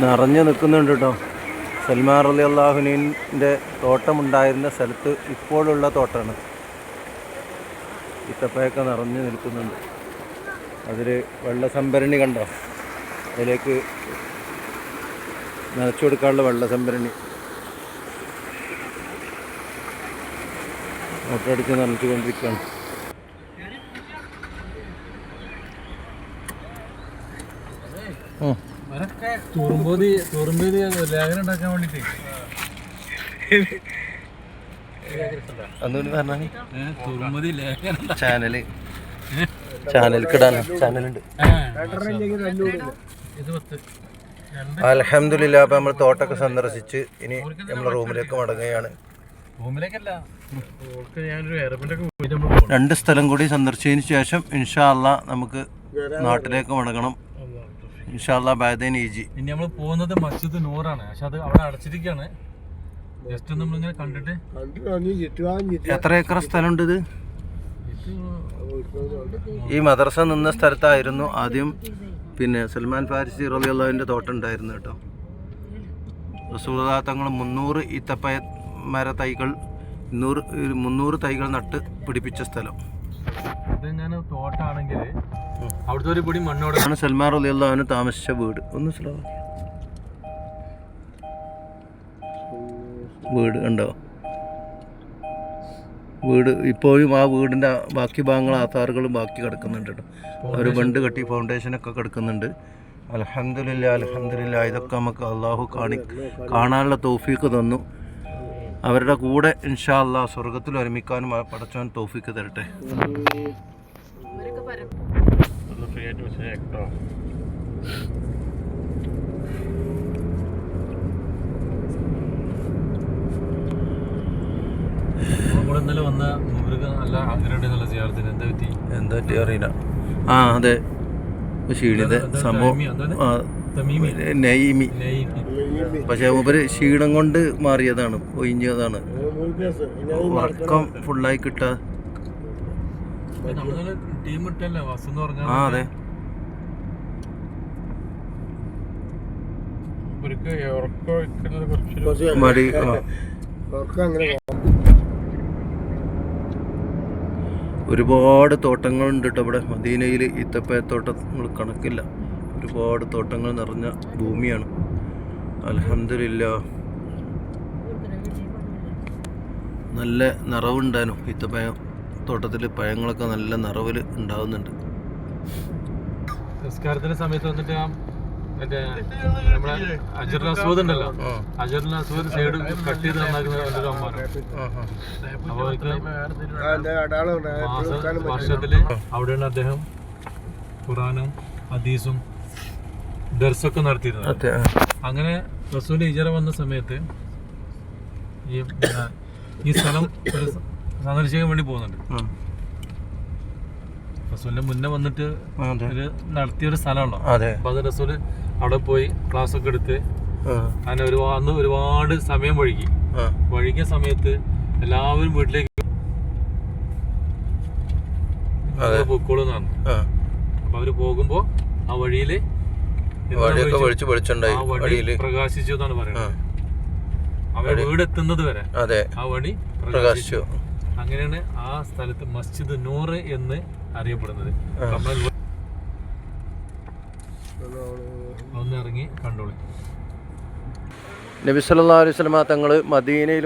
നിറഞ്ഞു നിൽക്കുന്നുണ്ട് കേട്ടോ. സൽമാൻ റളിയല്ലാഹുവിൻ്റെ തോട്ടമുണ്ടായിരുന്ന സ്ഥലത്ത് ഇപ്പോഴുള്ള തോട്ടമാണ്. ഈത്തപ്പഴമൊക്കെ നിറഞ്ഞു നിൽക്കുന്നുണ്ട്. അതിൽ വെള്ള സംഭരണി കണ്ടോ, അതിലേക്ക് നനച്ചു കൊടുക്കാനുള്ള വെള്ള സംഭരണി മോട്ടറടിച്ച് നനച്ചു കൊണ്ടിരിക്കുകയാണ്. ചാനലിക്കിടാനോ ചാനലുണ്ട്. അൽഹംദുലില്ലാ. അപ്പം നമ്മൾ തോട്ടമൊക്കെ സന്ദർശിച്ച് ഇനി നമ്മൾ റൂമിലേക്ക് മടങ്ങുകയാണ്. രണ്ട് സ്ഥലം കൂടി സന്ദർശിച്ചതിന് ശേഷം ഇൻഷാ അല്ലാ നമുക്ക് നാട്ടിലേക്ക് മടങ്ങണം. ഇൻഷാ അല്ലാ ബഅദൈൻ ഈജി. ഇനി നമ്മൾ പോകുന്നത് മസ്ജിദ് നൂറാണ്. പക്ഷെ അത് അവിടെ അടച്ചിരിക്കുകയാണ്. ജസ്റ്റ് നമ്മളിങ്ങനെ കണ്ടിട്ട്. എത്ര ഏക്കർ സ്ഥലമുണ്ട് ഇത്? ഈ മദ്രസ നിന്ന സ്ഥലത്തായിരുന്നു ആദ്യം പിന്നെ സൽമാൻ ഫാരിസി റളിയല്ലാഹുവിൻ്റെ തോട്ടം ഉണ്ടായിരുന്നു കേട്ടോ. റസൂലുള്ളാഹി തങ്ങൾ 300 ഈത്തപ്പഴ മര തൈകൾ 300 തൈകൾ നട്ട് പിടിപ്പിച്ച സ്ഥലം. ഇതെങ്ങനെ തോട്ടാണെങ്കിൽ അവിടുത്തെ ഒരു പൊടി മണ്ണോടാണ് സൽമാൻ റളിയല്ലാഹു താമസിച്ച വീട്. ഒന്ന് സ്ലോ വീട് കണ്ടോ? വീട് ഇപ്പോഴും ആ വീടിൻ്റെ ബാക്കി ഭാഗങ്ങൾ ആധാറുകളും ബാക്കി കിടക്കുന്നുണ്ട് കേട്ടോ. ഒരു ബണ്ട് കെട്ടി ഫൗണ്ടേഷനൊക്കെ കിടക്കുന്നുണ്ട്. അൽഹംദുലില്ലാ അൽഹംദുലില്ലാ. ഇതൊക്കെ നമുക്ക് അള്ളാഹു കാണാനുള്ള തൗഫീക്ക് തന്നു. അവരുടെ കൂടെ ഇൻഷാ അല്ലാഹ് സ്വർഗത്തിൽ ഒരുമിക്കാനും പടച്ചവൻ തൗഫീക്ക് തരട്ടെ. ഇന്നലെ വന്ന നല്ല ആഗ്രഹമുണ്ടെന്നുള്ള ചെയ്യാറത്തിന് എന്താ പറ്റി അറിയില്ല. ആ അതെ, ക്ഷീണിത സംഭവം നെയ്മി. പക്ഷെ മൂപ്പര് ക്ഷീണം കൊണ്ട് മാറിയതാണ്, ഒഴിഞ്ഞതാണ്. ഉറക്കം ഫുള്ളായി കിട്ടാ. ആ അതെ. മടി. ഒരുപാട് തോട്ടങ്ങളുണ്ട് കേട്ടോ ഇവിടെ മദീനയിൽ. ഈത്തപ്പഴത്തോട്ടങ്ങൾ കണക്കില്ല. ഒരുപാട് തോട്ടങ്ങൾ നിറഞ്ഞ ഭൂമിയാണ്. അൽഹംദുലില്ലാ. നല്ല നിറവുണ്ടായിരുന്നു ഈത്തപ്പഴം തോട്ടത്തിൽ. പഴങ്ങളൊക്കെ നല്ല നിറവിൽ ഉണ്ടാവുന്നുണ്ട്. നിസ്കാരത്തിന്റെ സമയത്ത് വന്നിട്ട് മറ്റേ നമ്മളെ അജറുൽ അസ്വദ് ഉണ്ടല്ലോ, അജറുൽ അസ്വദ് സൈഡ് കട്ട് ചെയ്ത് നന്നാക്കുന്ന ഒരു അമ്മാനം. അപ്പോൾ വർഷത്തില് അവിടെയാണ് അദ്ദേഹം ഖുറാനും ഹദീസും ദർസൊക്കെ നടത്തിയിരുന്നത്. അങ്ങനെ റസൂൽ ഹിജറ വന്ന സമയത്ത് ഈ സ്ഥലം ഒരു സന്ദർശിക്കാൻ വേണ്ടി പോകുന്നുണ്ട്. റസൂലിന്റെ മുന്നേ വന്നിട്ട് നടത്തിയൊരു സ്ഥലമാണല്ലോ. അപ്പൊ അത് റസൂല് അവിടെ പോയി ക്ലാസ് ഒക്കെ എടുത്ത് അങ്ങനെ അന്ന് ഒരുപാട് സമയം വഴുകിയ സമയത്ത് എല്ലാവരും വീട്ടിലേക്ക് പൊക്കോളൂന്നാണ്. അപ്പൊ അവര് പോകുമ്പോ ആ വഴിയില് വഴിയൊക്കെ വെളിച്ചു വെളിച്ചുണ്ടായി, ആ വഴി പ്രകാശിച്ചു എന്നാണ് പറയുന്നത്. അവരുടെ വീട് എത്തുന്നത് വരെ ആ വഴി പ്രകാശിച്ചു. അങ്ങനെയാണ് ആ സ്ഥലത്ത് മസ്ജിദ് നൂർ എന്ന് അറിയപ്പെടുന്നത്. ഒന്ന് ഇറങ്ങി കണ്ടോളി. നബി സല്ലല്ലാഹു അലൈഹി വസല്ലമ തങ്ങൾ മദീനയിൽ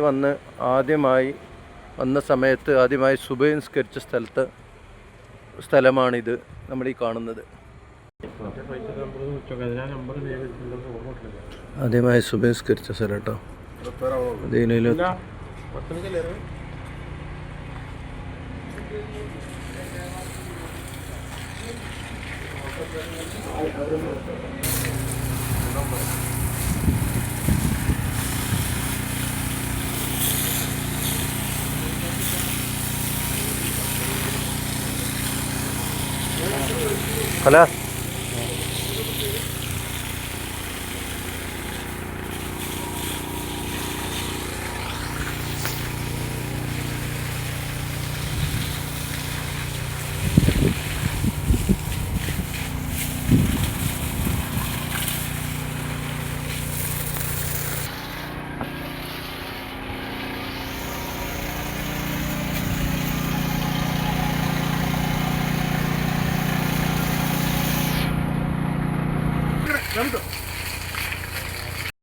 വന്ന സമയത്ത് ആദ്യമായി സുബഹി നിസ്കരിച്ച സ്ഥലമാണിത് നമ്മൾ ഈ കാണുന്നത്. ആദ്യമായി സുബഹി നിസ്കരിച്ച സ്ഥലം കേട്ടോ മദീനയിൽ. خلاص